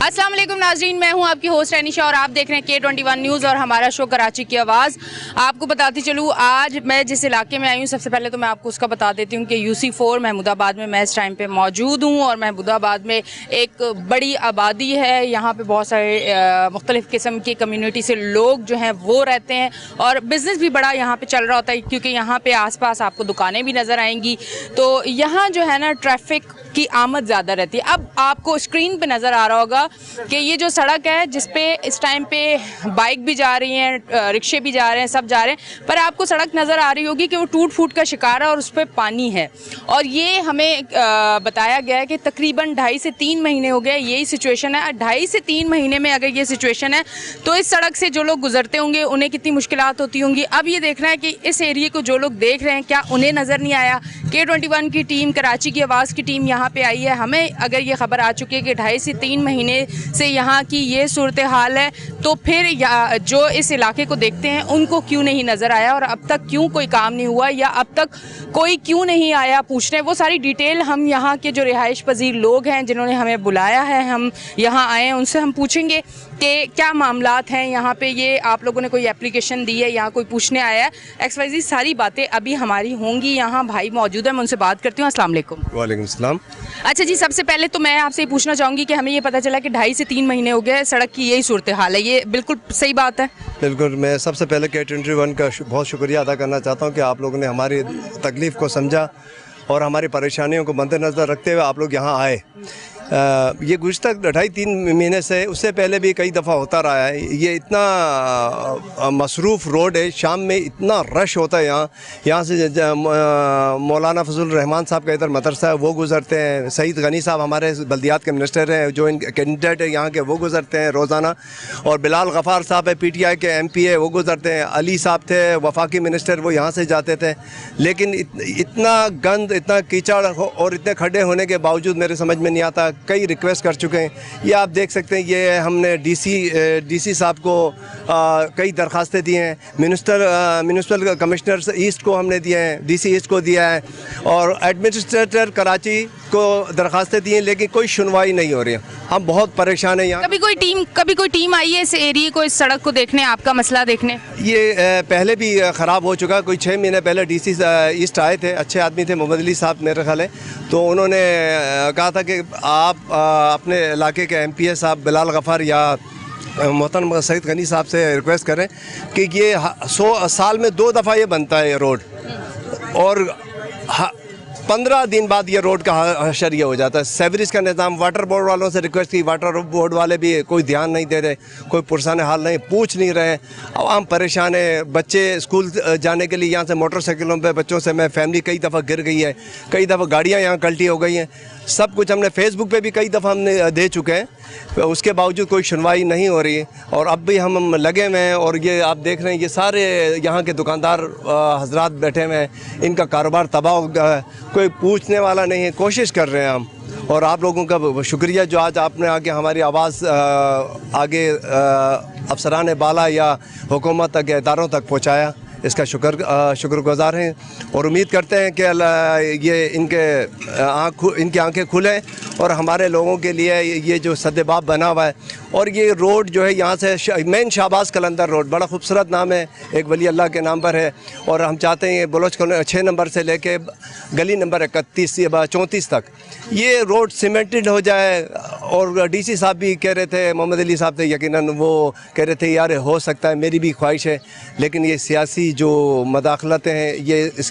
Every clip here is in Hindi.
अस्सलाम वालेकुम नाज़रीन, मैं हूं आपकी होस्ट रैनिशा और आप देख रहे हैं K21 न्यूज़ और हमारा शो कराची की आवाज़। आपको बताती चलूँ, आज मैं जिस इलाके में आई हूं, सबसे पहले तो मैं आपको उसका बता देती हूं कि UC4 महमूदाबाद में मैं इस टाइम पे मौजूद हूं और महमूदाबाद में एक बड़ी आबादी है। यहाँ पे बहुत सारे मुख्तलिफ़ किस्म की कम्यूनिटी से लोग जो हैं वो रहते हैं और बिज़नेस भी बड़ा यहाँ पर चल रहा होता है, क्योंकि यहाँ पर आस पास आपको दुकानें भी नज़र आएंगी। तो यहाँ जो है ना, ट्रैफिक की आमद ज़्यादा रहती है। अब आपको स्क्रीन पे नज़र आ रहा होगा कि ये जो सड़क है जिस पे इस टाइम पे बाइक भी जा रही हैं, रिक्शे भी जा रहे हैं, सब जा रहे हैं, पर आपको सड़क नज़र आ रही होगी कि वो टूट फूट का शिकार है और उस पर पानी है। और ये हमें बताया गया है कि तकरीबन 2.5 से 3 महीने हो गए यही सिचुएशन है। 2.5 से 3 महीने में अगर ये सिचुएशन है तो इस सड़क से जो लोग गुजरते होंगे उन्हें कितनी मुश्किलात होती होंगी। अब ये देखना है कि इस एरिए को जो लोग देख रहे हैं क्या उन्हें नज़र नहीं आया। K21 की टीम, कराची की आवाज़ की टीम यहाँ पे आई है। हमें अगर ये ख़बर आ चुकी है कि 2.5 से 3 महीने से यहाँ की ये सूरत हाल है, तो फिर जो इस इलाके को देखते हैं उनको क्यों नहीं नज़र आया और अब तक क्यों कोई काम नहीं हुआ या अब तक कोई क्यों नहीं आया पूछने। वो सारी डिटेल हम यहाँ के जो रिहाइश पजीर लोग हैं जिन्होंने हमें बुलाया है, हम यहाँ आए हैं, उनसे हम पूछेंगे कि क्या मामलात हैं यहाँ पे। ये आप लोगों ने कोई एप्लीकेशन दी है, यहाँ कोई पूछने आया है, XYZ सारी बातें अभी हमारी होंगी। यहाँ भाई मौजूद है, मैं उनसे बात करती हूँ। अस्सलाम वालेकुम। वालेकुम सलाम। अच्छा जी, सबसे पहले तो मैं आपसे ये पूछना चाहूँगी कि हमें ये पता चला कि 2.5 से 3 महीने हो गए सड़क की यही सूरत हाल है, ये बिल्कुल सही बात है? बिल्कुल। मैं सबसे पहले K21 का बहुत शुक्रिया अदा करना चाहता हूँ कि आप लोगों ने हमारी तकलीफ़ को समझा और हमारी परेशानियों को मद्देनज़र रखते हुए आप लोग यहाँ आए। ये गुज़श्ता 2.5-3 महीने से, उससे पहले भी कई दफ़ा होता रहा है। ये इतना मसरूफ़ रोड है, शाम में इतना रश होता है। यहाँ से मौलाना फजल रहमान साहब का इधर मदरसा है, वो गुज़रते हैं। सईद गनी साहब हमारे बल्दियात के मिनिस्टर हैं, जो इन कैंडिडेट है यहाँ के, वो गुज़रते हैं रोज़ाना। और बिलाल गफ़ार साहब है, PTI के MP है, वो गुज़रते हैं। अली साहब थे वफाकी मिनिस्टर, वो यहाँ से जाते थे। लेकिन इतना गंद, इतना कीचड़ और इतने खड्डे होने के बावजूद मेरे समझ में नहीं आता। कई रिक्वेस्ट कर चुके हैं। ये आप देख सकते हैं, ये हमने DC साहब को कई दरखास्तें दी हैं। म्यूनिसिपल कमिश्नर ईस्ट को हमने दिए हैं, DC ईस्ट को दिया है और एडमिनिस्ट्रेटर कराची को दरखास्तें दी हैं, लेकिन कोई सुनवाई नहीं हो रही है। हम बहुत परेशान हैं यहाँ। कभी कोई टीम आई है इस एरिए को, इस सड़क को देखने, आपका मसला देखने? ये पहले भी ख़राब हो चुका। कोई 6 महीने पहले DC ईस्ट आए थे, अच्छे आदमी थे, मोहम्मद अली साहब मेरे ख्याल है। तो उन्होंने कहा था कि आप अपने इलाके के MP साहब बिलाल गफ़ार या मोहतरम सईद गनी साहब से रिक्वेस्ट करें कि ये 100 साल में 2 दफ़ा ये बनता है ये रोड, और 15 दिन बाद ये रोड का हशर ये हो जाता है। सेवरेज का निज़ाम, वाटर बोर्ड वालों से रिक्वेस्ट की, वाटर बोर्ड वाले भी कोई ध्यान नहीं दे रहे, कोई पुरसान हाल नहीं, पूछ नहीं रहे। आवाम परेशान है। बच्चे स्कूल जाने के लिए यहाँ से मोटरसाइकिलों पे बच्चों से मैं फैमिली कई दफ़ा गिर गई है, कई दफ़ा गाड़ियाँ यहाँ कल्टी हो गई हैं। सब कुछ हमने फेसबुक पे भी कई दफ़ा हमने दे चुके हैं, उसके बावजूद कोई सुनवाई नहीं हो रही। और अब भी हम लगे हुए हैं और ये आप देख रहे हैं, ये सारे यहाँ के दुकानदार हजरात बैठे हुए हैं, इनका कारोबार तबाह हो गया है, कोई पूछने वाला नहीं है। कोशिश कर रहे हैं हम, और आप लोगों का शुक्रिया जो आज आपने आके हमारी आवाज़ आगे अफसरान बाला या हुकूमत तक, इदारों तक पहुँचाया, इसका शुक्रगुज़ार हैं। और उम्मीद करते हैं कि ये इनकी आंखें खुलें और हमारे लोगों के लिए ये जो सद्देबाब बना हुआ है। और ये रोड जो है यहाँ से मेन शाहबाज कलंदर रोड, बड़ा खूबसूरत नाम है, एक वली अल्लाह के नाम पर है। और हम चाहते हैं बलोच कॉलोनी 6 नंबर से लेके गली नंबर 31 या 34 तक ये रोड सीमेंटेड हो जाए। और DC साहब भी कह रहे थे, मोहम्मद अली साहब थे यकीनन, वो कह रहे थे यार हो सकता है, मेरी भी ख्वाहिश है, लेकिन ये सियासी जो मदाखलतें हैं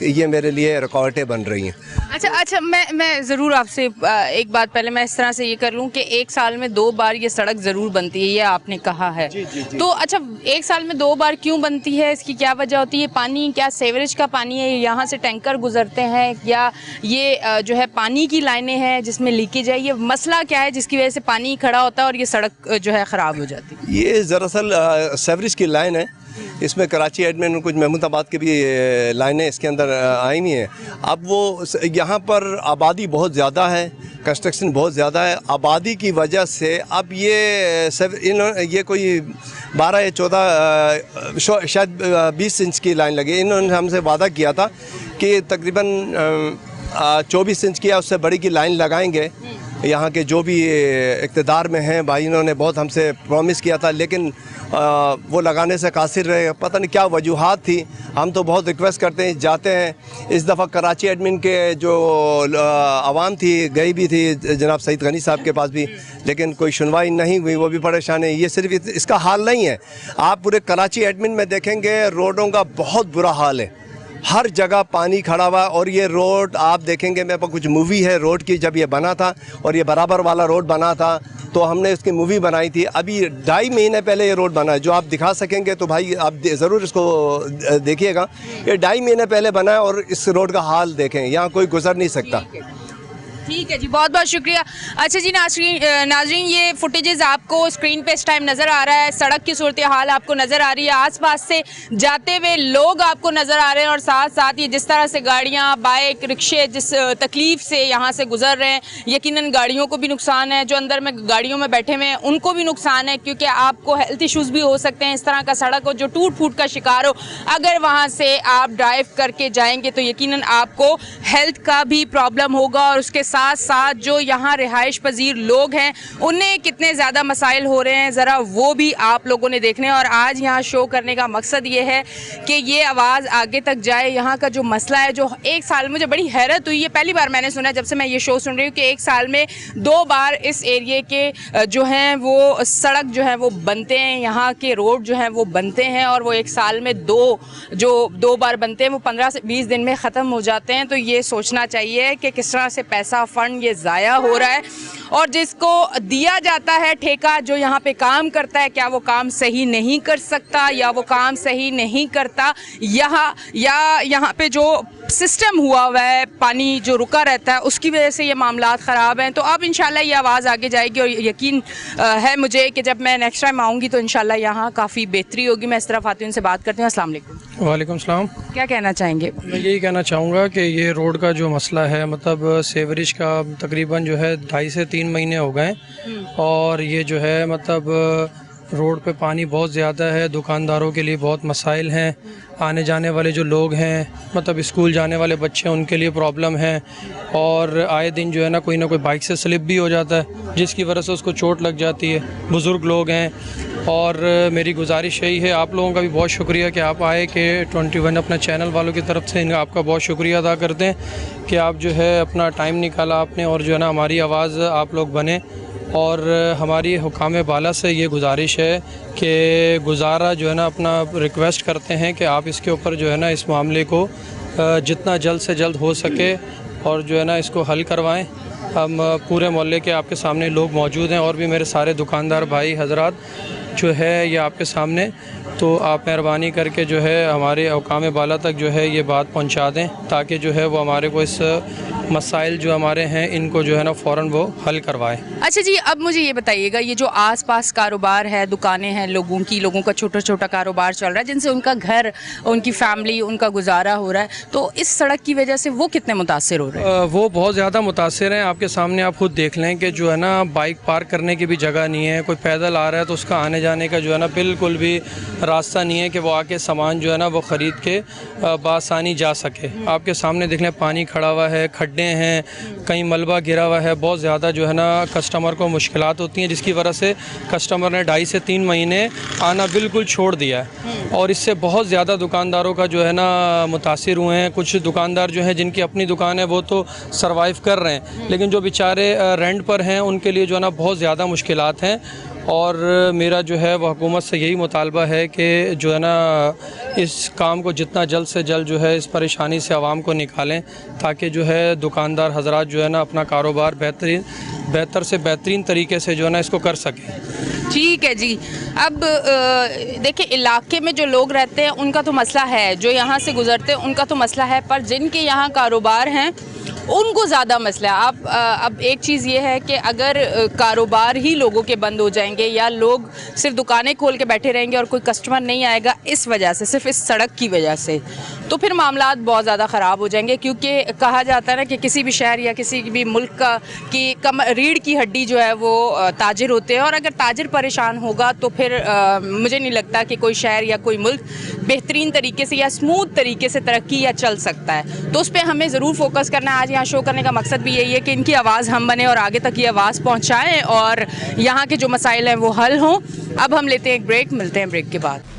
ये मेरे लिए रुकावटें बन रही हैं। अच्छा, मैं ज़रूर आपसे एक बात पहले मैं इस तरह से ये कर लूँ कि 1 साल में 2 बार ये सड़क ज़रूर बनती है, ये आपने कहा है। जी। तो अच्छा, 1 साल में 2 बार क्यों बनती है, इसकी क्या वजह होती है? पानी, क्या सेवरेज का पानी है, यहाँ से टैंकर गुजरते हैं, या ये जो है पानी की लाइनें हैं जिसमें लीकेज है? ये मसला क्या है जिसकी वजह से पानी खड़ा होता है और ये सड़क जो है ख़राब हो जाती है? ये दरअसल सेवरेज की लाइन है। इसमें कराची एडमिन, कुछ महमूदाबाद की भी लाइनें इसके अंदर आई नहीं हैं। अब वो यहाँ पर आबादी बहुत ज़्यादा है, कंस्ट्रक्शन बहुत ज़्यादा है। आबादी की वजह से अब ये कोई 12 या 14 शायद 20 इंच की लाइन लगी। इन्होंने हमसे वादा किया था कि तकरीबन 24 इंच की या उससे बड़ी की लाइन लगाएंगे यहाँ के जो भी इक़्तिदार में हैं भाई, इन्होंने बहुत हमसे प्रॉमिस किया था, लेकिन वो लगाने से कासिर रहे। पता नहीं क्या वजूहात थी। हम तो बहुत रिक्वेस्ट करते हैं, जाते हैं। इस दफ़ा कराची एडमिन के जो आवाम थी गई भी थी जनाब सईद गनी साहब के पास भी, लेकिन कोई सुनवाई नहीं हुई, वो भी परेशान है। ये सिर्फ इसका हाल नहीं है, आप पूरे कराची एडमिन में देखेंगे रोडों का बहुत बुरा हाल है, हर जगह पानी खड़ा हुआ। और ये रोड आप देखेंगे, मेरे पास कुछ मूवी है रोड की, जब ये बना था और ये बराबर वाला रोड बना था तो हमने इसकी मूवी बनाई थी। अभी 2.5 महीने पहले ये रोड बना है, जो आप दिखा सकेंगे तो भाई आप ज़रूर इसको देखिएगा। ये 2.5 महीने पहले बना है और इस रोड का हाल देखें, यहाँ कोई गुजर नहीं सकता। ठीक है जी, बहुत बहुत शुक्रिया। अच्छा जी नाज़रीन, ये फुटेजेस आपको स्क्रीन पे इस टाइम नज़र आ रहा है, सड़क की सूरत हाल आपको नज़र आ रही है, आसपास से जाते हुए लोग आपको नज़र आ रहे हैं और साथ साथ ये जिस तरह से गाड़ियाँ, बाइक, रिक्शे जिस तकलीफ़ से यहाँ से गुजर रहे हैं, यकीनन गाड़ियों को भी नुकसान है, जो अंदर में गाड़ियों में बैठे हुए हैं उनको भी नुकसान है, क्योंकि आपको हेल्थ इशूज़ भी हो सकते हैं। इस तरह का सड़क हो जो टूट फूट का शिकार हो, अगर वहाँ से आप ड्राइव करके जाएंगे तो यकीनन आपको हेल्थ का भी प्रॉब्लम होगा, और उसके साथ साथ जो यहाँ रिहाइश पजीर लोग हैं उन्हें कितने ज़्यादा मसाइल हो रहे हैं, ज़रा वो भी आप लोगों ने देखने। और आज यहाँ शो करने का मकसद ये है कि ये आवाज़ आगे तक जाए। यहाँ का जो मसला है, जो एक साल, मुझे बड़ी हैरत हुई है, पहली बार मैंने सुना जब से मैं ये शो सुन रही हूँ कि एक साल में 2 बार इस एरिए के जो हैं वो सड़क जो है वो बनते हैं, यहाँ के रोड जो हैं वो बनते हैं, और वो एक साल में दो बार बनते हैं, वो 15 से 20 दिन में ख़त्म हो जाते हैं। तो ये सोचना चाहिए कि किस तरह से पैसा फंड ये ज़ाया हो रहा है, और जिसको दिया जाता है ठेका, जो यहाँ पे काम करता है, क्या वो काम सही नहीं कर सकता या वो काम सही नहीं करता, यहाँ पे जो सिस्टम हुआ है, पानी जो रुका रहता है, उसकी वजह से ये मामलात ख़राब हैं। तो अब इंशाल्लाह ये आवाज़ आगे जाएगी, और यकीन है मुझे कि जब मैं नेक्स्ट टाइम आऊँगी तो इंशाल्लाह यहाँ काफ़ी बेहतरी होगी। मैं इस तरफ आती हूँ, उनसे बात करती हूँ। अस्सलाम वालेकुम। वालेकुम सलाम। क्या कहना चाहेंगे? मैं यही कहना चाहूँगा कि ये रोड का जो मसला है, मतलब सेवरेज का तकरीबन जो है 2.5 से 3 महीने हो गए, और ये जो है मतलब रोड पे पानी बहुत ज़्यादा है, दुकानदारों के लिए बहुत मसाइल हैं, आने जाने वाले जो लोग हैं, मतलब स्कूल जाने वाले बच्चे हैं, उनके लिए प्रॉब्लम है, और आए दिन जो है ना कोई बाइक से स्लिप भी हो जाता है, जिसकी वजह से उसको चोट लग जाती है। बुज़ुर्ग लोग हैं, और मेरी गुजारिश यही है, आप लोगों का भी बहुत शुक्रिया कि आप आए, कि 21 अपना चैनल वालों की तरफ से आपका बहुत शुक्रिया अदा करते हैं कि आप जो है अपना टाइम निकाला आपने, और जो है ना हमारी आवाज़ आप लोग बने। और हमारी हुकाम बाला से ये गुजारिश है कि गुजारा जो है ना अपना रिक्वेस्ट करते हैं कि आप इसके ऊपर जो है ना इस मामले को जितना जल्द से जल्द हो सके और जो है ना इसको हल करवाएं। हम पूरे मोहल्ले के आपके सामने लोग मौजूद हैं, और भी मेरे सारे दुकानदार भाई हजरात जो है ये आपके सामने, तो आप मेहरबानी करके जो है हमारे हुकाम बाला तक जो है ये बात पहुंचा दें, ताकि जो है वो हमारे को इस मसाइल जो हमारे हैं इनको जो है ना फ़ौरन वो हल करवाएं। अच्छा जी, अब मुझे ये बताइएगा, ये जो आसपास कारोबार है, दुकानें हैं लोगों का छोटा छोटा कारोबार चल रहा है, जिनसे उनका घर, उनकी फैमिली, उनका गुजारा हो रहा है, तो इस सड़क की वजह से वो कितने मुतासिर हो रहे हैं? वो बहुत ज़्यादा मुतासिर हैं। आपके सामने आप खुद देख लें कि जो है ना बाइक पार्क करने की भी जगह नहीं है, कोई पैदल आ रहा है तो उसका आने जाने का जो है ना बिल्कुल भी रास्ता नहीं है कि वो आके सामान जो है ना वो ख़रीद के बासानी जा सके। आपके सामने देख लें, पानी खड़ा हुआ है, खड्डे हैं, कहीं मलबा गिरा हुआ है, बहुत ज़्यादा जो है ना कस्टमर को मुश्किलात होती हैं, जिसकी वजह से कस्टमर ने 2.5 से 3 महीने आना बिल्कुल छोड़ दिया है, और इससे बहुत ज़्यादा दुकानदारों का जो है ना मुतासिर हुए हैं। कुछ दुकानदार जो हैं जिनकी अपनी दुकान है वो तो सर्वाइव कर रहे हैं, लेकिन जो बेचारे रेंट पर हैं उनके लिए जो है ना बहुत ज़्यादा मुश्किलात हैं। और मेरा जो है वह हुकूमत से यही मुतालबा है कि जो है ना इस काम को जितना जल्द से जल्द जो है इस परेशानी से आवाम को निकालें, ताकि जो है दुकानदार हजरात जो है ना अपना कारोबार बेहतर से बेहतरीन तरीके से जो है ना इसको कर सकें। ठीक है जी। अब देखिए, इलाके में जो लोग रहते हैं उनका तो मसला है, जो यहाँ से गुजरते हैं उनका तो मसला है, पर जिनके यहाँ कारोबार हैं उनको ज़्यादा मसला है। अब एक चीज़ ये है कि अगर कारोबार ही लोगों के बंद हो जाएंगे, या लोग सिर्फ दुकानें खोल के बैठे रहेंगे और कोई कस्टमर नहीं आएगा इस वजह से, सिर्फ इस सड़क की वजह से, तो फिर मामला बहुत ज़्यादा ख़राब हो जाएंगे, क्योंकि कहा जाता है ना कि किसी भी शहर या किसी भी मुल्क का की रीढ़ की हड्डी जो है वो ताजिर होते हैं, और अगर ताजिर परेशान होगा तो फिर मुझे नहीं लगता कि कोई शहर या कोई मुल्क बेहतरीन तरीके से या स्मूथ तरीके से तरक्की या चल सकता है। तो उस पर हमें ज़रूर फोकस करना है। आज यहाँ शो करने का मकसद भी यही है कि इनकी आवाज़ हम बने और आगे तक ये आवाज़ पहुँचाएँ और यहाँ के जो मसाइल हैं वो हल हों। अब हम लेते हैं एक ब्रेक, मिलते हैं ब्रेक के बाद।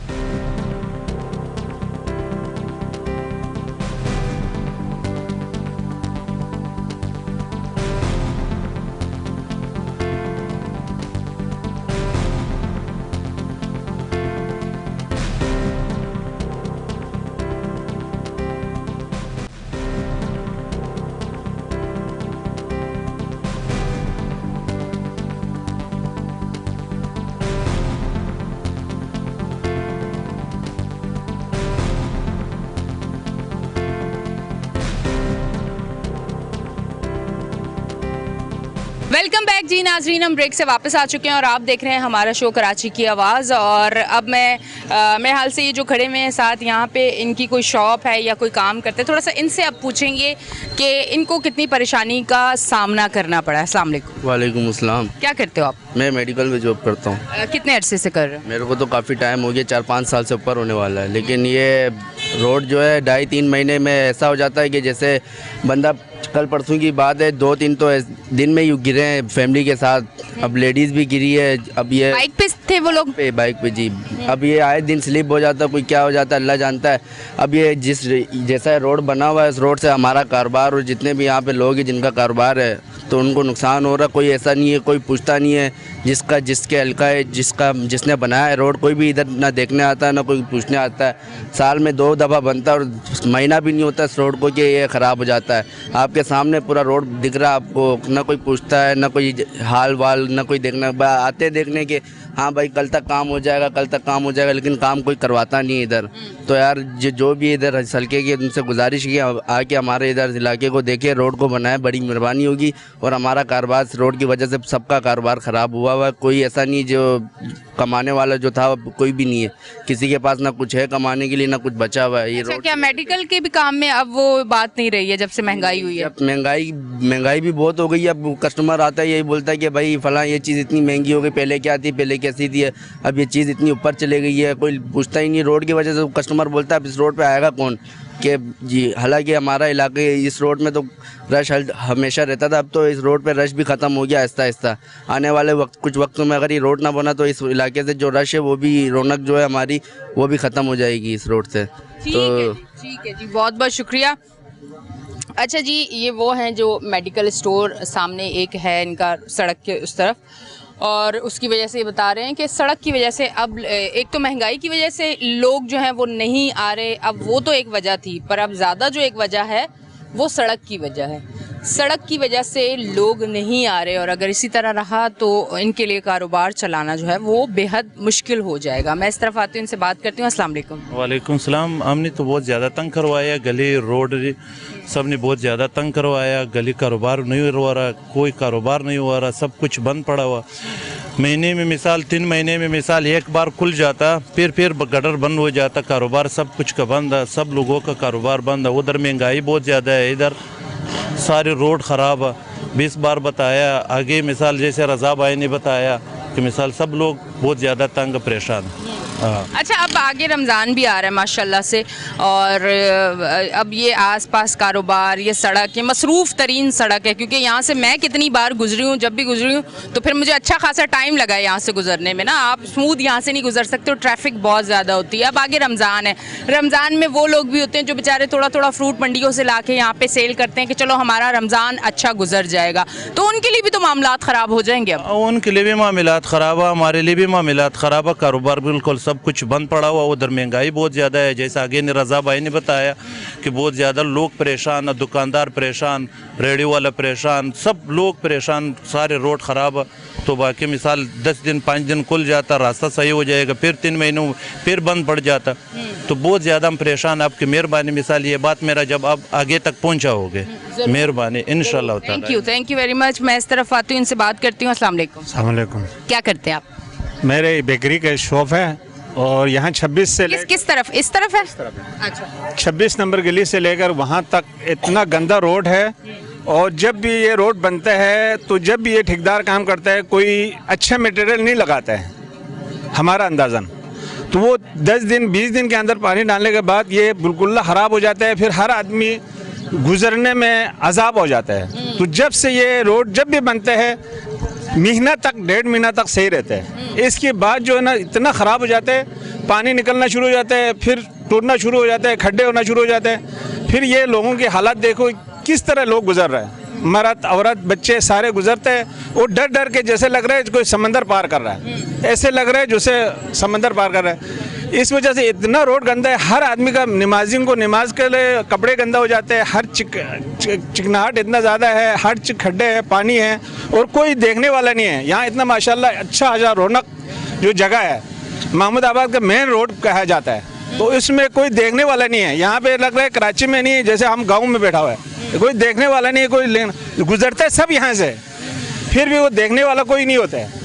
वेलकम बैक जी नाजरीन, हम ब्रेक से वापस आ चुके हैं और आप देख रहे हैं हमारा शो कराची की आवाज़। और अब मेरे हाल से ये जो खड़े हुए हैं साथ, यहाँ पे इनकी कोई शॉप है या कोई काम करते हैं, थोड़ा सा इनसे अब पूछेंगे कि इनको कितनी परेशानी का सामना करना पड़ा है। अस्सलाम वालेकुम। वालेकुम अस्सलाम। क्या करते हो आप? मैं मेडिकल में जॉब करता हूँ। कितने अरसे से कर रहे हो? मेरे को तो काफ़ी टाइम हो गया, 4-5 साल से ऊपर होने वाला है। लेकिन ये रोड जो है 2.5-3 महीने में ऐसा हो जाता है कि जैसे बंदा, कल परसों की बात है, 2-3 तो दिन में यूँ गिरे हैं फैमिली के साथ। अब लेडीज़ भी गिरी है। अब ये बाइक पे थे वो लोग? बाइक पे जी। अब ये आए दिन स्लिप हो जाता है, कोई क्या हो जाता है अल्लाह जानता है। अब ये जैसा रोड बना हुआ है, इस रोड से हमारा कारोबार और जितने भी यहाँ पे लोग हैं जिनका कारोबार है तो उनको नुकसान हो रहा है। कोई ऐसा नहीं है, कोई पूछता नहीं है, जिसके हल्का है, जिसने बनाया है रोड, कोई भी इधर ना देखने आता है ना कोई पूछने आता है। साल में 2 दफ़ा बनता है और महीना भी नहीं होता इस रोड को कि ये ख़राब हो जाता है। आपके सामने पूरा रोड दिख रहा है आपको, ना कोई पूछता है, ना कोई हाल वाल, ना कोई देखना। आते देखने के हाँ भाई कल तक काम हो जाएगा, कल तक काम हो जाएगा, लेकिन काम कोई करवाता नहीं है इधर। तो यार जो भी इधर हल्के की उनसे गुजारिश की आके हमारे इधर इलाके को देखे, रोड को बनाए, बड़ी मेहरबानी होगी। और हमारा कारोबार रोड की वजह से सबका कारोबार ख़राब हुआ हुआ है। कोई ऐसा नहीं जो कमाने वाला जो था कोई भी नहीं है, किसी के पास ना कुछ है कमाने के लिए, ना कुछ बचा हुआ है। ये अच्छा, रोड क्या मेडिकल के भी काम में अब वो बात नहीं रही है जब से महंगाई हुई है? अब महंगाई भी बहुत हो गई है। अब कस्टमर आता है यही बोलता है कि भाई फलां ये चीज़ इतनी महंगी हो गई, पहले क्या थी, पहले कैसी थी, अब ये चीज़ इतनी ऊपर चले गई है। कोई पूछता ही नहीं रोड की वजह से। कस्टमर बोलता है अब इस रोड पे आएगा कौन कि जी। हालांकि हमारा इलाके इस रोड में तो रश हमेशा रहता था, अब तो इस रोड पे रश भी ख़त्म हो गया आहिस्ता आहिस्ता। आने वाले कुछ वक्तों में अगर ये रोड ना बना तो इस इलाके से जो रश है वो भी, रौनक जो है हमारी वो भी ख़त्म हो जाएगी इस रोड से। तो ठीक है जी, बहुत बहुत शुक्रिया। अच्छा जी, ये वो हैं जो मेडिकल स्टोर सामने एक है इनका सड़क के उस तरफ, और उसकी वजह से ये बता रहे हैं कि सड़क की वजह से अब एक तो महंगाई की वजह से लोग जो हैं वो नहीं आ रहे। अब वो तो एक वजह थी, पर अब ज़्यादा जो एक वजह है वो सड़क की वजह है। सड़क की वजह से लोग नहीं आ रहे, और अगर इसी तरह रहा तो इनके लिए कारोबार चलाना जो है वो बेहद मुश्किल हो जाएगा। मैं इस तरफ आती हूँ, इनसे बात करती हूँ। अस्सलाम वालेकुम। वालेकुम सलाम। हमने तो बहुत ज़्यादा तंग करवाया, गली रोड सब ने बहुत ज़्यादा तंग करवाया। गली कारोबार नहीं हो रहा, कोई कारोबार नहीं हो रहा, सब कुछ बंद पड़ा हुआ। महीने में मिसाल 3 महीने में मिसाल एक बार खुल जाता, फिर गटर बंद हो जाता, कारोबार सब कुछ का बंद है, सब लोगों का कारोबार बंद है। उधर महंगाई बहुत ज़्यादा है, इधर सारे रोड ख़राब है। 20 बार बताया आगे, मिसाल जैसे रज़ा भाई ने बताया कि मिसाल सब लोग बहुत ज़्यादा तंग परेशान हैं। अच्छा, अब आगे रमज़ान भी आ रहा है माशाल्लाह से, और अब ये आसपास कारोबार, ये सड़क, ये मसरूफ़ तरीन सड़क है, क्योंकि यहाँ से मैं कितनी बार गुजरी हूँ, जब भी गुजरी हूँ तो फिर मुझे अच्छा खासा टाइम लगा है यहाँ से गुजरने में ना। आप स्मूथ यहाँ से नहीं गुजर सकते, और ट्रैफिक बहुत ज़्यादा होती है। अब आगे रमज़ान है, रमज़ान में वो लोग भी होते हैं जो बेचारे थोड़ा थोड़ा फ्रूट मंडियों से ला के यहाँ पे सेल करते हैं कि चलो हमारा रमज़ान अच्छा गुजर जाएगा, तो उनके लिए भी तो मामलात ख़राब हो जाएंगे। अब उनके लिए भी मामलात ख़राब है, हमारे लिए भी मामलात ख़राब है। कारोबार बिल्कुल सब कुछ बंद पड़ा हुआ। उधर महंगाई बहुत ज़्यादा है, जैसा आगे ने रज़ा भाई ने बताया कि बहुत ज़्यादा लोग परेशान, दुकानदार परेशान, रेडियो वाला परेशान, सब लोग परेशान, सारे रोड ख़राब। तो बाकी मिसाल 10 दिन 5 दिन खुल जाता, रास्ता सही हो जाएगा, फिर 3 महीनों फिर बंद पड़ जाता। तो बहुत ज़्यादा हम परेशान। आपकी मेहरबानी, मिसाल ये बात मेरा जब आप आगे तक पहुँचा होगे, मेहरबानी इंशाल्लाह। Thank you very much. मैं इस तरफ आती हूँ, इनसे बात करती हूँ। अस्सलाम वालेकुम। अस्सलाम वालेकुम। क्या करते हैं आप? मेरे बेकरी का शॉप है और यहाँ 26 से किस तरफ, इस तरफ है? अच्छा। 26 नंबर गली से लेकर वहाँ तक इतना गंदा रोड है। और जब भी ये रोड बनता है तो जब भी ये ठेकेदार काम करता है कोई अच्छा मटेरियल नहीं लगाता है हमारा अंदाज़न। तो वो 10 दिन 20 दिन के अंदर पानी डालने के बाद ये बिल्कुल ख़राब हो जाता है, फिर हर आदमी गुजरने में अजाब हो जाता है। तो जब से ये रोड जब भी बनते हैं महीना तक 1.5 महीना तक सही रहता है, इसके बाद जो है ना इतना ख़राब हो जाता है, पानी निकलना शुरू हो जाता है, फिर टूटना शुरू हो जाता है, खड्डे होना शुरू हो जाते हैं। फिर ये लोगों के हालात देखो किस तरह लोग गुजर रहे हैं, मर्द औरत बच्चे सारे गुजरते हैं। वो डर डर के जैसे लग रहा है कोई समंदर पार कर रहा है, ऐसे लग रहा है जैसे समंदर पार कर रहा है। इस वजह से इतना रोड गंदा है, हर आदमी का नमाजियों को नमाज के लिए कपड़े गंदा हो जाते हैं, हर चिकनाहट इतना ज़्यादा है, हर खड्डे हैं, पानी है और कोई देखने वाला नहीं है। यहाँ इतना माशाल्लाह अच्छा अच्छा रौनक जो जगह है महमूदाबाद का मेन रोड कहा जाता है, तो इसमें कोई देखने वाला नहीं है। यहाँ पे लग रहा है कराची में नहीं, जैसे हम गाँव में बैठा हुआ है, कोई देखने वाला नहीं है, कोई गुजरता है सब यहाँ से, फिर भी वो देखने वाला कोई नहीं होता है।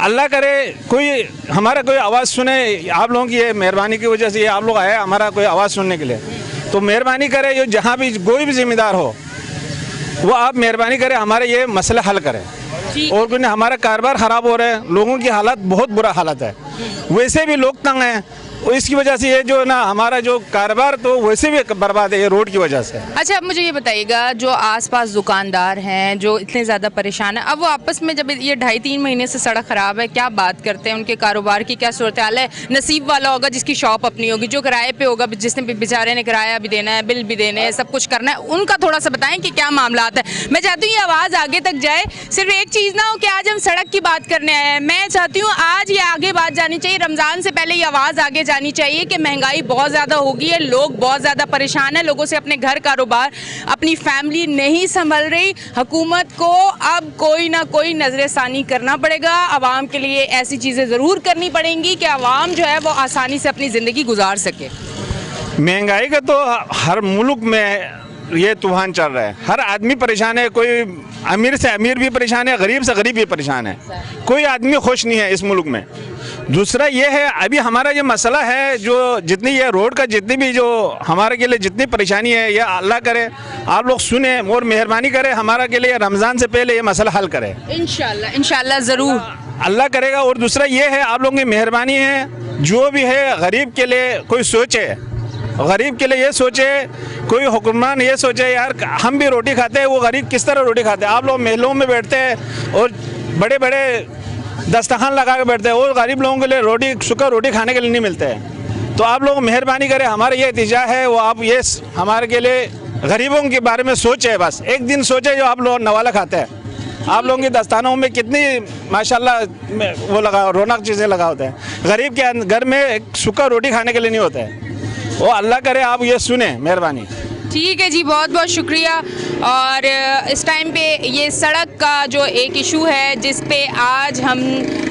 अल्लाह करे कोई हमारा कोई आवाज़ सुने, आप लोगों की ये मेहरबानी की वजह से ये आप लोग आए हमारा कोई आवाज़ सुनने के लिए, तो मेहरबानी करे ये जहाँ भी कोई भी जिम्मेदार हो वो आप मेहरबानी करें हमारे ये मसला हल करें। और कोई हमारा कारोबार ख़राब हो रहा है, लोगों की हालत बहुत बुरा हालत है, वैसे भी लोग तंग हैं, और इसकी वजह से ये जो ना हमारा जो कारोबार तो वैसे भी बर्बाद है ये रोड की वजह से। अच्छा, अब मुझे ये बताइएगा, जो आसपास दुकानदार हैं जो इतने ज़्यादा परेशान हैं, अब वो आपस में जब ये 2.5-3 महीने से सड़क ख़राब है क्या बात करते हैं, उनके कारोबार की क्या सूरत हाल है? नसीब वाला होगा जिसकी शॉप अपनी होगी, जो किराए पे होगा, जिसने बेचारे ने किराया भी देना है, बिल भी देने हैं, सब कुछ करना है, उनका थोड़ा सा बताएं कि क्या मामला है। मैं चाहती हूँ ये आवाज़ आगे तक जाए, सिर्फ एक चीज़ ना हो कि आज हम सड़क की बात करने आए हैं। मैं चाहती हूँ आज ये आगे बात जानी चाहिए, रमज़ान से पहले ये आवाज़ आगे जानी चाहिए कि महंगाई बहुत ज़्यादा हो गई है, लोग बहुत ज़्यादा परेशान हैं, लोगों से अपने घर कारोबार अपनी फैमिली नहीं संभल रही। हुकूमत को अब कोई ना कोई नज़रसानी करना पड़ेगा, आवाम के लिए ऐसी चीज़ें ज़रूर करनी पड़ेंगी कि आवाम जो है वो आसानी से अपनी ज़िंदगी गुजार सके। महंगाई का तो हर मुल्क में ये तूफान चल रहा है, हर आदमी परेशान है, कोई अमीर से अमीर भी परेशान है, गरीब से गरीब भी परेशान है, कोई आदमी खुश नहीं है इस मुल्क में। दूसरा ये है अभी हमारा ये मसला है जो जितनी ये रोड का जितनी भी जो हमारे के लिए जितनी परेशानी है, ये अल्लाह करे आप लोग सुने और मेहरबानी करें हमारा के लिए रमज़ान से पहले ये मसला हल करें इंशाल्लाह। इंशाल्लाह ज़रूर अल्लाह करेगा। और दूसरा ये है आप लोगों की मेहरबानी है, जो भी है गरीब के लिए कोई सोचे, गरीब के लिए ये सोचे, कोई हुक्मरान ये सोचे यार हम भी रोटी खाते हैं, वो गरीब किस तरह रोटी खाते हैं। आप लोग महलों में बैठते हैं और बड़े बड़े दस्तरखान लगा के बैठते हैं, वो गरीब लोगों के लिए रोटी सूखा रोटी खाने के लिए नहीं मिलते हैं। तो आप लोग मेहरबानी करें, हमारा ये इल्तिजा है वो आप ये हमारे के लिए गरीबों के बारे में सोचे, बस एक दिन सोचे जो आप लोग नवाला खाते हैं। आप लोगों के दस्तानों में कितनी माशाल्लाह वो लगा रौनक चीज़ें लगा होते हैं, गरीब के घर में एक सूखा रोटी खाने के लिए नहीं होता है। वो अल्लाह करे आप ये सुने, मेहरबानी। ठीक है जी, बहुत बहुत शुक्रिया। और इस टाइम पे ये सड़क का जो एक इशू है जिस पे आज हम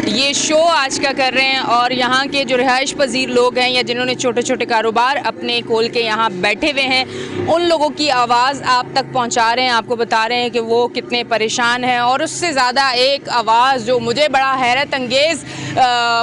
ये शो आज का कर रहे हैं, और यहाँ के जो रिहाइश पजीर लोग हैं या जिन्होंने छोटे छोटे कारोबार अपने खोल के यहाँ बैठे हुए हैं, उन लोगों की आवाज़ आप तक पहुँचा रहे हैं, आपको बता रहे हैं कि वो कितने परेशान हैं। और उससे ज़्यादा एक आवाज़ जो मुझे बड़ा हैरत अंगेज़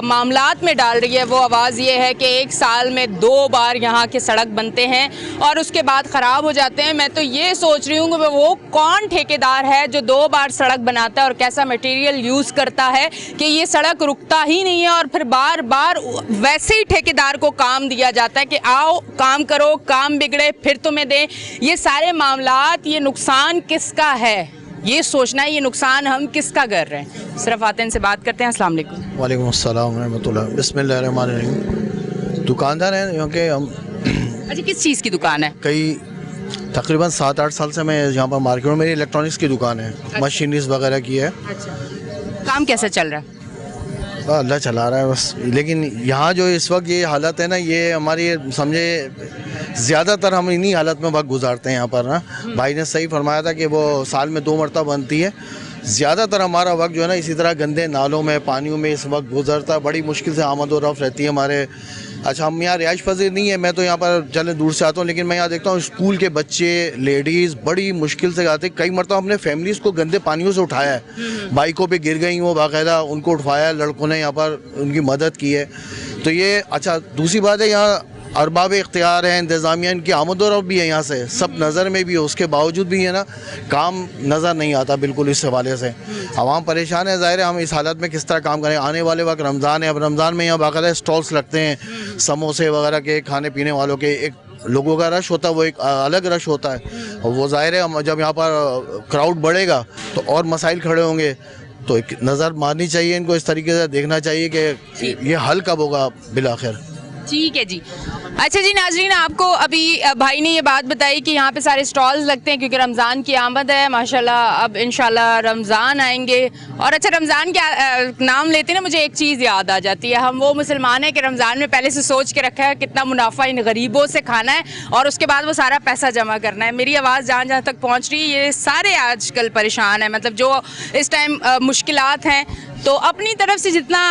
मामलात में डाल रही है, वो आवाज़ ये है कि 1 साल में 2 बार यहाँ के सड़क बनते हैं और उसके बाद ख़राब हो जाते हैं। मैं तो ये सोच रही हूँ कि वो कौन ठेकेदार है जो 2 बार सड़क बनाता है और कैसा मटेरियल यूज़ करता है कि ये सड़क रुकता ही नहीं है और फिर बार बार वैसे ही ठेकेदार को काम दिया जाता है कि आओ काम करो, काम बिगड़े फिर तुम्हें दें। ये सारे मामलात, ये नुकसान किसका है, ये सोचना है ये नुकसान हम किसका कर रहे हैं। सिर्फ आते से बात करते हैं। अस्सलाम वालेकुम। वालेकुम अस्सलाम रहमतुल्लाह। बिस्मिल्लाहिर्रहमानिर्रहीम। दुकानदार हैं क्योंकि हम अच्छा, किस चीज़ की दुकान है? कई तकरीबन 7-8 साल से मैं यहाँ पर मार्केट में, मेरी इलेक्ट्रॉनिक्स की दुकान है, मशीनरीज वगैरह की है। अच्छा, काम कैसा चल रहा है? अल्लाह चला रहा है बस। लेकिन यहाँ जो इस वक्त ये हालत है ना, ये हमारी समझे ज़्यादातर हम इन्हीं हालत में वक्त गुजारते हैं यहाँ पर ना। भाई ने सही फरमाया था कि वो साल में 2 मरतबा बनती है। ज़्यादातर हमारा वक्त जो है ना इसी तरह गंदे नालों में, पानियों में इस वक्त गुजरता है। बड़ी मुश्किल से आमद और रफ़्त रहती है हमारे अच्छा, हम यहाँ रिहाइश पजीर नहीं है, मैं तो यहाँ पर चले दूर से आता हूँ, लेकिन मैं यहाँ देखता हूँ स्कूल के बच्चे, लेडीज़ बड़ी मुश्किल से आते। कई मरतबा हमने फैमिलीज़ को गंदे पानियों से उठाया है, बाइकों पे गिर गई वो, बाकायदा उनको उठवाया, लड़कों ने यहाँ पर उनकी मदद की है। तो ये अच्छा, दूसरी बात है यहाँ अरबाब इख्तियार हैं, इंतज़ामिया, इनकी आमदोरफ़्त भी है यहाँ से, सब नज़र में भी है, उसके बावजूद भी है ना काम नज़र नहीं आता बिल्कुल। इस हवाले से आवाम परेशान है। ज़ाहिर है हम इस हालत में किस तरह काम करें। आने वाले वक्त रमज़ान है, अब रमज़ान में यहाँ बाकायदा स्टॉल्स लगते हैं, समोसे वगैरह के, खाने पीने वालों के, एक लोगों का रश होता है, वो एक अलग रश होता है। और वो ज़ाहिर है जब यहाँ पर क्राउड बढ़ेगा तो और मसाइल खड़े होंगे, तो एक नज़र मारनी चाहिए इनको, इस तरीके से देखना चाहिए कि ये हल कब होगा बिलाखिर। ठीक है जी। अच्छा जी नाजरीन, आपको अभी भाई ने ये बात बताई कि यहाँ पे सारे स्टॉल्स लगते हैं क्योंकि रमज़ान की आमद है माशाल्लाह। अब इंशाल्लाह रमज़ान आएंगे। और अच्छा, रमज़ान के नाम लेते ना मुझे एक चीज़ याद आ जाती है। हम वो मुसलमान हैं कि रमज़ान में पहले से सोच के रखा है कितना मुनाफा इन गरीबों से खाना है और उसके बाद वो सारा पैसा जमा करना है। मेरी आवाज़ जहाँ जहाँ तक पहुँच रही है, ये सारे आजकल परेशान हैं, मतलब जो इस टाइम मुश्किलात हैं, तो अपनी तरफ से जितना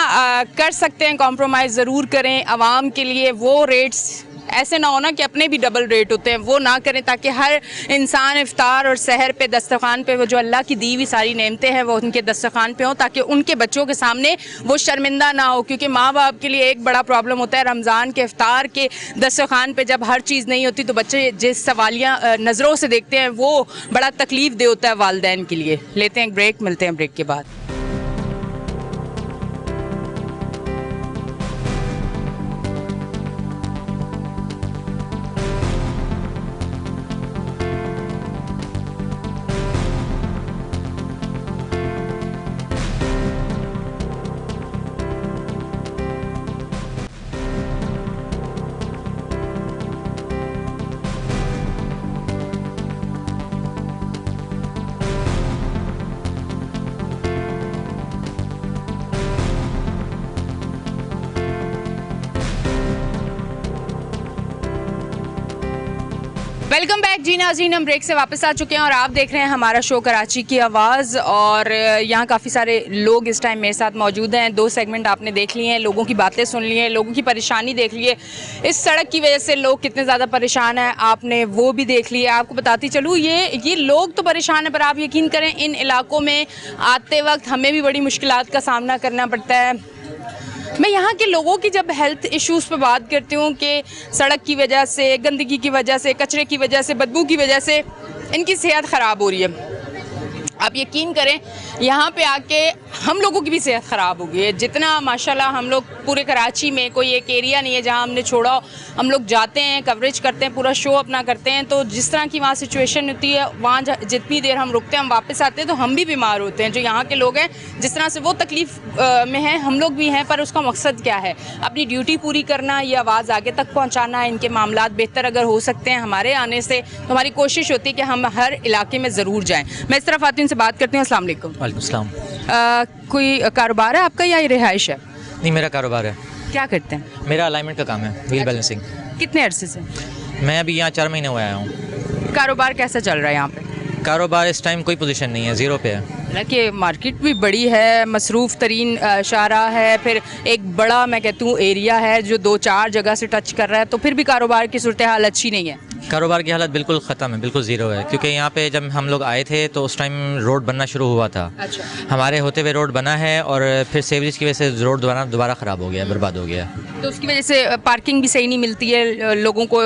कर सकते हैं कॉम्प्रोमाइज़ ज़रूर करें आवाम के लिए। वो रेट्स ऐसे ना होना कि अपने भी डबल रेट होते हैं, वो ना करें, ताकि हर इंसान इफ्तार और सहर पे दस्तरखान पे वो जो अल्लाह की दी हुई सारी नेमतें हैं वो उनके दस्तरखान पे हों, ताकि उनके बच्चों के सामने वो शर्मिंदा ना हो। क्योंकि माँ बाप के लिए एक बड़ा प्रॉब्लम होता है रमज़ान के इफ्तार के दस्तरखान पे जब हर चीज़ नहीं होती तो बच्चे जिस सवालिया नज़रों से देखते हैं वो बड़ा तकलीफ़ दे होता है वालिदैन के लिए। लेते हैं एक ब्रेक, मिलते हैं ब्रेक के बाद। वेलकम बैक जी नाज़रीन, हम ब्रेक से वापस आ चुके हैं और आप देख रहे हैं हमारा शो कराची की आवाज़। और यहाँ काफ़ी सारे लोग इस टाइम मेरे साथ मौजूद हैं। 2 सेगमेंट आपने देख लिए हैं, लोगों की बातें सुन ली हैं, लोगों की परेशानी देख ली है, इस सड़क की वजह से लोग कितने ज़्यादा परेशान हैं आपने वो भी देख लिया। आपको बताती चलूँ ये लोग तो परेशान हैं, पर आप यकीन करें इन इलाकों में आते वक्त हमें भी बड़ी मुश्किलात का सामना करना पड़ता है। मैं यहाँ के लोगों की जब हेल्थ इश्यूज़ पे बात करती हूँ कि सड़क की वजह से, गंदगी की वजह से, कचरे की वजह से, बदबू की वजह से इनकी सेहत ख़राब हो रही है, आप यकीन करें यहाँ पे आके हम लोगों की भी सेहत ख़राब हो गई है। जितना माशाल्लाह हम लोग पूरे कराची में कोई एक एरिया नहीं है जहाँ हमने छोड़ा हो, हम लोग जाते हैं, कवरेज करते हैं, पूरा शो अपना करते हैं, तो जिस तरह की वहाँ सिचुएशन होती है, वहाँ जितनी देर हम रुकते हैं, हम वापस आते हैं तो हम भी बीमार होते हैं। जो यहाँ के लोग हैं जिस तरह से वो तकलीफ़ में हैं, हम लोग भी हैं, पर उसका मकसद क्या है? अपनी ड्यूटी पूरी करना, ये आवाज़ आगे तक पहुँचाना, इनके मामलात बेहतर अगर हो सकते हैं हमारे आने से, तो हमारी कोशिश होती है कि हम हर इलाके में ज़रूर जाएँ। मैं इस तरफ आती हूँ, से बात करती हूँ। अस्सलाम वालेकुम। वालेकुम सलाम। कोई कारोबार है आपका या रिहाइश है? नहीं, मेरा कारोबार है। क्या करते हैं? मेरा अलाइनमेंट का काम है, व्हील बैलेंसिंग। कितने अरसे से? मैं अभी यहाँ 4 महीने हुए आया हूँ। कारोबार कैसा चल रहा है यहाँ पे? कारोबार इस टाइम कोई पोजीशन नहीं है, ज़ीरो पे है। हालांकि मार्केट भी बड़ी है, मसरूफ़ तरीन शाहराह है, फिर एक बड़ा मैं कहती हूँ एरिया है जो 2-4 जगह से टच कर रहा है, तो फिर भी कारोबार की सूरत हाल अच्छी नहीं है। कारोबार की हालत बिल्कुल ख़त्म है, बिल्कुल ज़ीरो है। क्योंकि यहाँ पे जब हम लोग आए थे तो उस टाइम रोड बनना शुरू हुआ था। अच्छा। हमारे होते हुए रोड बना है और फिर सीवरेज की वजह से रोड दोबारा ख़राब हो गया, बर्बाद हो गया। तो उसकी वजह से पार्किंग भी सही नहीं मिलती है, लोगों को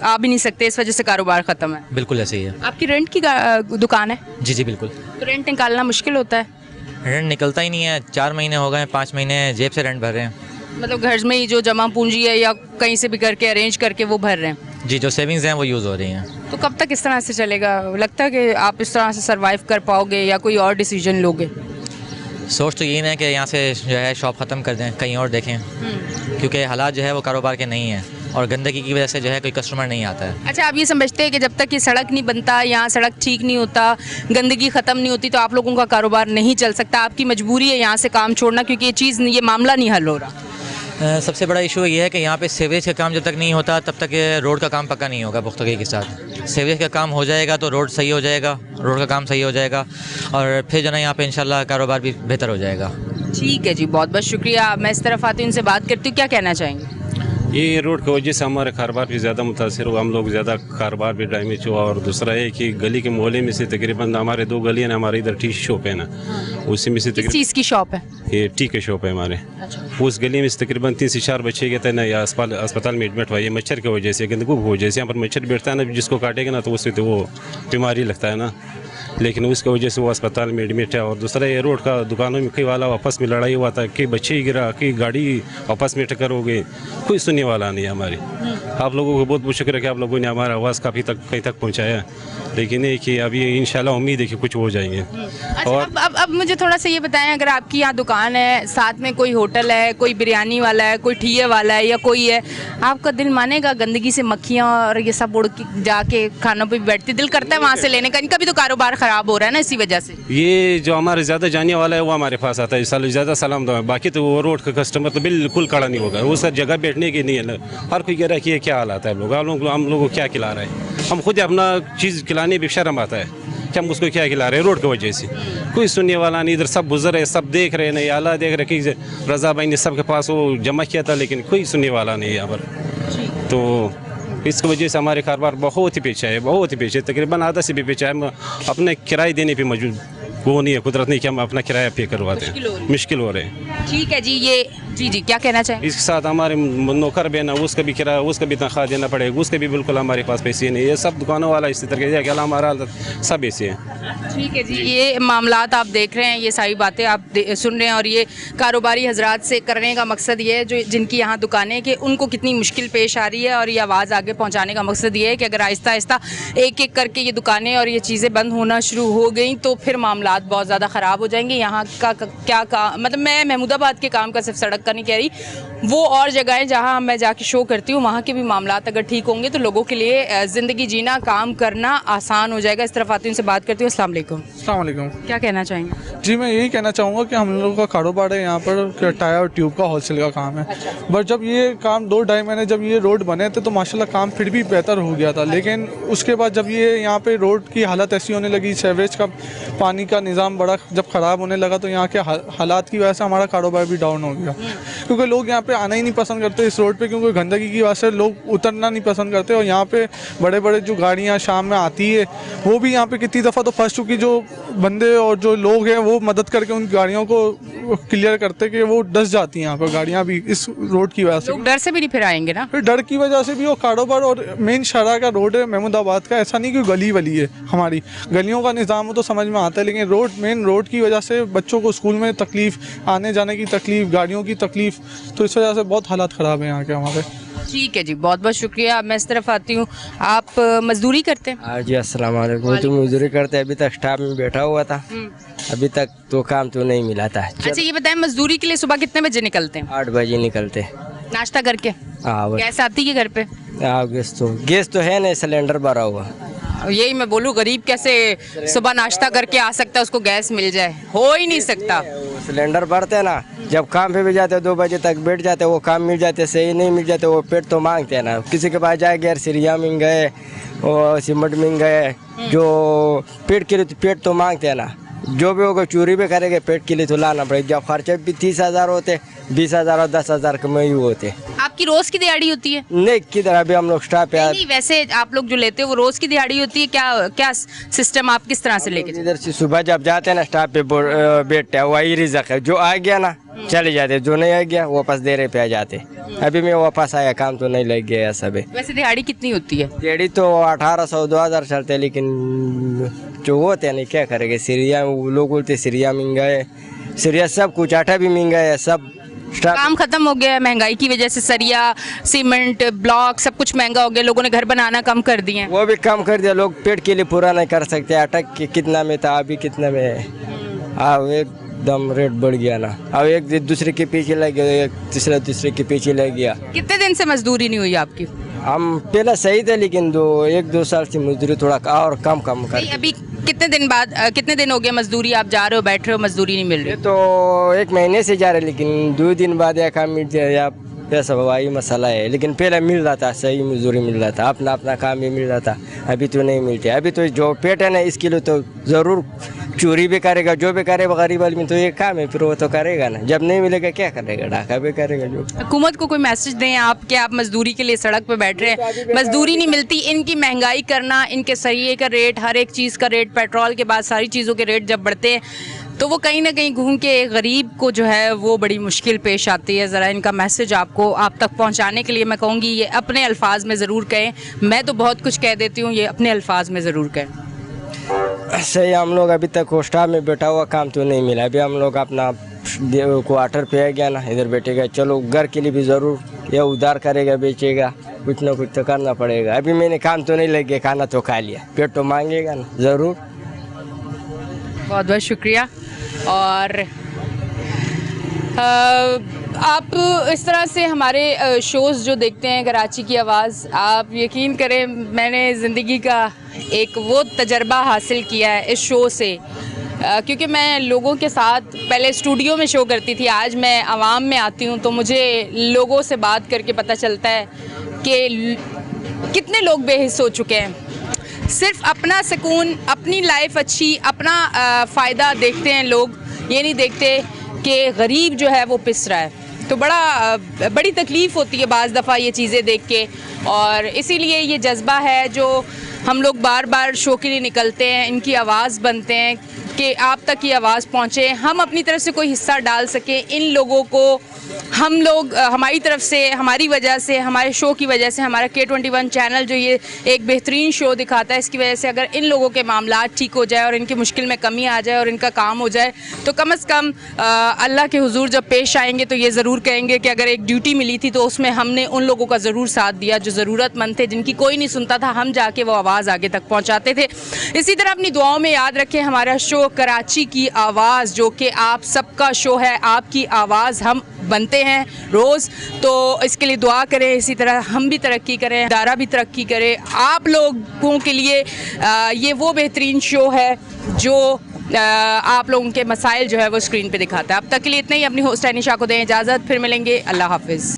आ भी नहीं सकते, इस वजह से कारोबार ख़त्म है। बिल्कुल ऐसे ही है। आपकी रेंट की दुकान है? जी जी बिल्कुल। तो रेंट निकालना मुश्किल होता है? रेंट निकलता ही नहीं है, 4 महीने हो गए, 5 महीने जेब से रेंट भर रहे हैं। मतलब घर में ही जो जमा पूंजी है या कहीं से भी करके अरेंज करके वो भर रहे हैं? जी, जो सेविंग्स हैं वो यूज़ हो रही हैं। तो कब तक इस तरह से चलेगा? लगता है कि आप इस तरह से सरवाइव कर पाओगे या कोई और डिसीजन लोगे? सोच तो यही है कि यहाँ से जो है शॉप ख़त्म कर दें, कहीं और देखें, क्योंकि हालात जो है वो कारोबार के नहीं हैं और गंदगी की वजह से जो है कोई कस्टमर नहीं आता है। अच्छा, आप ये समझते हैं कि जब तक ये सड़क नहीं बनता, यहाँ सड़क ठीक नहीं होता, गंदगी ख़त्म नहीं होती, तो आप लोगों का कारोबार नहीं चल सकता? आपकी मजबूरी है यहाँ से काम छोड़ना क्योंकि ये मामला नहीं हल हो रहा? सबसे बड़ा इशू ये है कि यहाँ पे सीवरेज का काम जब तक नहीं होता तब तक रोड का काम पक्का नहीं होगा पुख्तगी के साथ। सीवरेज का काम हो जाएगा तो रोड सही हो जाएगा, रोड का काम सही हो जाएगा और फिर जो ना यहाँ पे इंशाल्लाह कारोबार भी बेहतर हो जाएगा। ठीक है जी, बहुत बहुत शुक्रिया। मैं इस तरफ आती हूँ, उनसे बात करती हूँ, क्या कहना चाहेंगे? ये रोड की वजह से हमारे कारोबार भी ज़्यादा मुतासर हुआ, हम लोग ज़्यादा कारोबार भी डैमेज हुआ। और दूसरा है कि गली के मोहल्ले में से तकरीबन हमारे 2 गली हैं, हमारे इधर टी शॉप है ना, उसी में से किस चीज़ की शॉप है? ये टी के शॉप है हमारे। उस गली में से तकरीबन 3 से 4 बच्चे गए थे ना, या अस्पताल में एडमिट हुआ। ये मच्छर की वजह से, गंदगी की वजह से। यहाँ पर मच्छर बैठता है ना, जिसको काटेगा ना तो उससे तो वो बीमारी लगता है ना, लेकिन उसकी वजह से वो अस्पताल में एडमिट है। और दूसरा ये रोड का दुकानों में कई वाला आपस में लड़ाई हुआ था कि बच्चे ही गिरा, कि गाड़ी आपस में टक्कर हो गई, कोई सुनने वाला नहीं है हमारी। आप लोगों को बहुत बहुत शुक्र है कि आप लोगों ने हमारा आवाज़ काफ़ी तक कहीं तक पहुँचाया, लेकिन ये कि अभी इंशाल्लाह उम्मीद है कि कुछ हो जाएंगे। अच्छा, और अब मुझे थोड़ा सा ये बताएं, अगर आपकी यहाँ दुकान है, साथ में कोई होटल है, कोई बिरयानी वाला है, कोई ठिये वाला है या कोई है, आपका दिल मानेगा गंदगी से मक्खियाँ और ये सब उड़ के जाके खानों पे बैठती, दिल करता है वहाँ से लेने का? इनका भी तो कारोबार ख़राब हो रहा है ना इसी वजह से। ये जो हमारे ज़्यादा जाने वाला है वो हमारे पास आता है, ज़्यादा सलाम दो है। बाकी तो वो रोड का कस्टमर तो बिल्कुल खड़ा नहीं होगा, उसका जगह बैठने की नहीं है ना। हर कोई कह रहा है कि ये क्या हालात है, लोग हम लोगों को क्या खिला रहे हैं। हम खुद अपना चीज़ खिलाने भी शर्म आता है कि हम उसको क्या खिला रहे हैं रोड की वजह से। कोई सुनने वाला नहीं, इधर सब गुजर है, सब देख रहे हैं, नहीं आला देख रहे कि रज़ा भाई ने सबके पास वो जमा किया था, लेकिन कोई सुनने वाला नहीं है यहाँ पर। तो इसकी वजह से हमारे कारोबार बहुत ही पीछे है, बहुत ही पीछे, तकरीबन आधा से भी पीछे है। हम अपने किराए देने पे मौजूद वो नहीं है, कुदरत नहीं कि हम अपना किराया पे करवाते हैं, मुश्किल हो रहे हैं। ठीक है जी, ये जी क्या कहना चाहेंगे? इसके साथ हमारे नौकर भी ना, उसका भी किराया, उसका भी तनख्वाह देना पड़ेगा, उसके भी बिल्कुल हमारे पास पैसे नहीं। ये सब दुकानों वाला इसी तरह के हमारा सब ऐसे हैं। ठीक है जी, ये मामलात आप देख रहे हैं, ये सारी बातें आप सुन रहे हैं, और ये कारोबारी हजरात से करने का मकसद ये है, जो जिनकी यहाँ दुकानें कि उनको कितनी मुश्किल पेश आ रही है, और ये आवाज़ आगे पहुँचाने का मकसद ये है कि अगर आहिस्ता आहिस्ता एक एक करके ये दुकानें और ये चीज़ें बंद होना शुरू हो गई तो फिर मामलात बहुत ज़्यादा ख़राब हो जाएंगे। यहाँ का क्या काम, मतलब मैं महमूदाबाद के काम का सिर्फ सड़क का नहीं कह रही, वो और जगहें जहाँ मैं जाके शो करती हूँ वहाँ के भी मामलात अगर ठीक होंगे तो लोगों के लिए ज़िंदगी जीना, काम करना आसान हो जाएगा। इस तरफ आती हूँ, से बात करती हूँ। अस्सलाम वालेकुम। अस्सलाम वालेकुम। क्या कहना चाहेंगे? जी मैं यही कहना चाहूँगा कि हम लोगों का कारोबार है यहाँ पर टायर और ट्यूब का होलसेल का काम है। बट जब ये काम 2-2.5 महीने जब ये रोड बने थे तो माशाल्लाह काम फिर भी बेहतर हो गया था, लेकिन उसके बाद जब ये यहाँ पे रोड की हालत ऐसी होने लगी, सीवरेज का पानी का निज़ाम बड़ा जब ख़राब होने लगा तो यहाँ के हालात की वजह से हमारा कारोबार भी डाउन हो गया, क्योंकि लोग यहाँ पे आना ही नहीं पसंद करते इस रोड पे, क्योंकि गंदगी की वजह से लोग उतरना नहीं पसंद करते। और यहाँ पे बड़े बड़े जो गाड़ियाँ शाम में आती है वो भी यहाँ पे कितनी दफ़ा तो फंस चुकी, जो बंदे और जो लोग हैं वो मदद करके उन गाड़ियों को क्लियर करते कि वो डस जाती हैं यहाँ पर गाड़ियाँ भी इस रोड की वजह से। लोग डर से भी नहीं फिर आएंगे ना, फिर डर की वजह से भी वो कारोबार। और मेन शहर का रोड है महमूदाबाद का, ऐसा नहीं कि गली वली है, हमारी गलियों का निज़ाम हो तो समझ में आता है, लेकिन रोड मेन रोड की वजह से बच्चों को स्कूल में तकलीफ़, आने जाने की तकलीफ़, गाड़ियों की तकलीफ़, तो इस वजह से बहुत हालात ख़राब है यहाँ के हमारे। ठीक है जी, बहुत बहुत शुक्रिया। मैं इस तरफ आती हूँ, आप मजदूरी करते हैं? हाँ जी, अस्सलाम वालेकुम। तो मजदूरी करते हैं, अभी तक स्टाफ में बैठा हुआ था, अभी तक तो काम तो नहीं मिला था। अच्छा ये बताएं, मजदूरी के लिए सुबह कितने बजे निकलते हैं? 8 बजे निकलते। नाश्ता करके? हाँ गैस आती है घर पे? हाँ, गैस तो है नहीं, सिलेंडर भरा हुआ। यही मैं बोलूँ, गरीब कैसे सुबह नाश्ता करके आ सकता है, उसको गैस मिल जाए, हो ही नहीं सकता। सिलेंडर भरते हैं ना, जब काम पे भी जाते 2 बजे तक बैठ जाते, वो काम मिल जाते, सही नहीं मिल जाते, वो पेट तो मांगते हैं ना। किसी के पास जाएंगे यार, सिरिया मिल गए और सीमेंट मिल गए, जो पेट के लिए तो पेट तो मांगते हैं ना। जो भी होगा चोरी भी करेंगे, पेट के लिए तो लाना पड़ेगा। जब खर्चे भी 30,000 होते, 20,000 और 10,000 कमाई होते। आपकी रोज की दिहाड़ी होती है? नहीं, किधर अभी हम लोग स्टाफ है। नहीं, वैसे आप लोग जो लेते हो वो रोज की दिहाड़ी होती है? क्या सिस्टम आप किस तरह से लेके? इधर से सुबह जब जाते हैं ना स्टाफ पे बैठते हैं, वही रिजक है, जो आ गया ना चले जाते, जो नहीं आ गया वापस देरे पे आ जाते। अभी मैं वापस आया, काम तो नहीं लग गया सब। वैसे दिहाड़ी कितनी होती है? दिहाड़ी तो 1800 2000 चलते, लेकिन जो होते हैं नहीं क्या करेंगे। सीरिया लोग बोलते सीरिया महंगा है, सीरिया सब कुछ, आटा भी महंगा है, सब काम खत्म हो गया है महंगाई की वजह से। सरिया, सीमेंट, ब्लॉक सब कुछ महंगा हो गया, लोगों ने घर बनाना कम कर दिए। वो भी कम कर दिया, लोग पेट के लिए पूरा नहीं कर सकते। आटा कितना में था, अभी कितना में है। अब एकदम रेट बढ़ गया ना, अब एक दूसरे के पीछे लग गया, एक दूसरे के पीछे लग गया। कितने दिन से मजदूरी नहीं हुई आपकी? हम पहले सही थे, लेकिन 1-2 साल से मजदूरी थोड़ा और कम कर। अभी कितने दिन बाद, कितने दिन हो गए मजदूरी आप जा रहे हो, बैठ रहे हो, मजदूरी नहीं मिल रही? तो 1 महीने से जा रहे, लेकिन 2 दिन बाद या काम मिल जाए या पैसा, वही मसाला है। लेकिन पहले मिल रहा था, सही मजदूरी मिल रहा था, अपना काम भी मिल रहा था। अभी तो नहीं मिलते। अभी तो जो पेट है ना, इसके लिए तो ज़रूर चोरी भी करेगा, जो भी करेगा गरीब आदमी तो ये काम है, फिर वो तो करेगा ना। जब नहीं मिलेगा क्या करेगा, डाका भी करेगा जो। हुकूमत को कोई मैसेज दें आप कि आप मजदूरी के लिए सड़क पे बैठ रहे हैं, मजदूरी नहीं मिलती, इनकी महंगाई करना, इनके सरिये का रेट, हर एक चीज़ का रेट, पेट्रोल के बाद सारी चीज़ों के रेट जब बढ़ते हैं तो वो कहीं ना कहीं घूम के गरीब को जो है वो बड़ी मुश्किल पेश आती है। ज़रा इनका मैसेज आपको आप तक पहुंचाने के लिए मैं कहूँगी ये अपने अल्फाज में ज़रूर कहें। मैं तो बहुत कुछ कह देती हूँ, ये अपने अल्फाज में ज़रूर कहें। सही, हम लोग अभी तक कोस्टा में बैठा हुआ काम तो नहीं मिला। अभी हम लोग अपना क्वार्टर पे आ गया ना, इधर बैठेगा, चलो घर के लिए भी ज़रूर या उधार करेगा, बेचेगा, कुछ ना कुछ तो करना पड़ेगा। अभी मैंने काम तो नहीं लगे, खाना तो खा लिया, पेट तो मांगेगा ना ज़रूर। बहुत बहुत शुक्रिया। और आप इस तरह से हमारे शोज़ जो देखते हैं, कराची की आवाज़, आप यकीन करें मैंने ज़िंदगी का एक वो तजर्बा हासिल किया है इस शो से, क्योंकि मैं लोगों के साथ पहले स्टूडियो में शो करती थी, आज मैं आवाम में आती हूँ तो मुझे लोगों से बात करके पता चलता है कि कितने लोग बेहिस हो चुके हैं। सिर्फ अपना सुकून, अपनी लाइफ अच्छी, अपना फ़ायदा देखते हैं लोग, ये नहीं देखते कि गरीब जो है वो पिस रहा है। तो बड़ी तकलीफ़ होती है बाज़ दफ़ा ये चीज़ें देख के, और इसीलिए ये जज्बा है जो हम लोग बार बार शो के लिए निकलते हैं, इनकी आवाज़ बनते हैं कि आप तक ये आवाज़ पहुँचे, हम अपनी तरफ से कोई हिस्सा डाल सकें इन लोगों को। हम लोग हमारी तरफ से, हमारी वजह से, हमारे शो की वजह से, हमारा K21 चैनल जो ये एक बेहतरीन शो दिखाता है, इसकी वजह से अगर इन लोगों के मामलात ठीक हो जाए और इनकी मुश्किल में कमी आ जाए और इनका काम हो जाए तो कम से कम अल्लाह के हुजूर जब पेश आएंगे तो ये ज़रूर कहेंगे कि अगर एक ड्यूटी मिली थी तो उसमें हमने उन लोगों का ज़रूर साथ दिया जो ज़रूरतमंद थे, जिनकी कोई नहीं सुनता था, हम जाके वो आवाज़ आगे तक पहुँचाते थे। इसी तरह अपनी दुआओं में याद रखें हमारा शो कराची की आवाज़, जो कि आप सबका शो है, आपकी आवाज़ हम बनते हैं रोज़, तो इसके लिए दुआ करें। इसी तरह हम भी तरक्की करें, इदारा भी तरक्की करे, आप लोगों के लिए ये वो बेहतरीन शो है जो आप लोगों के मसाइल जो है वो स्क्रीन पे दिखाता है। अब तक के लिए इतना ही। अपनी होस्ट एनिशा को दें इजाज़त, फिर मिलेंगे, अल्लाह हाफिज़।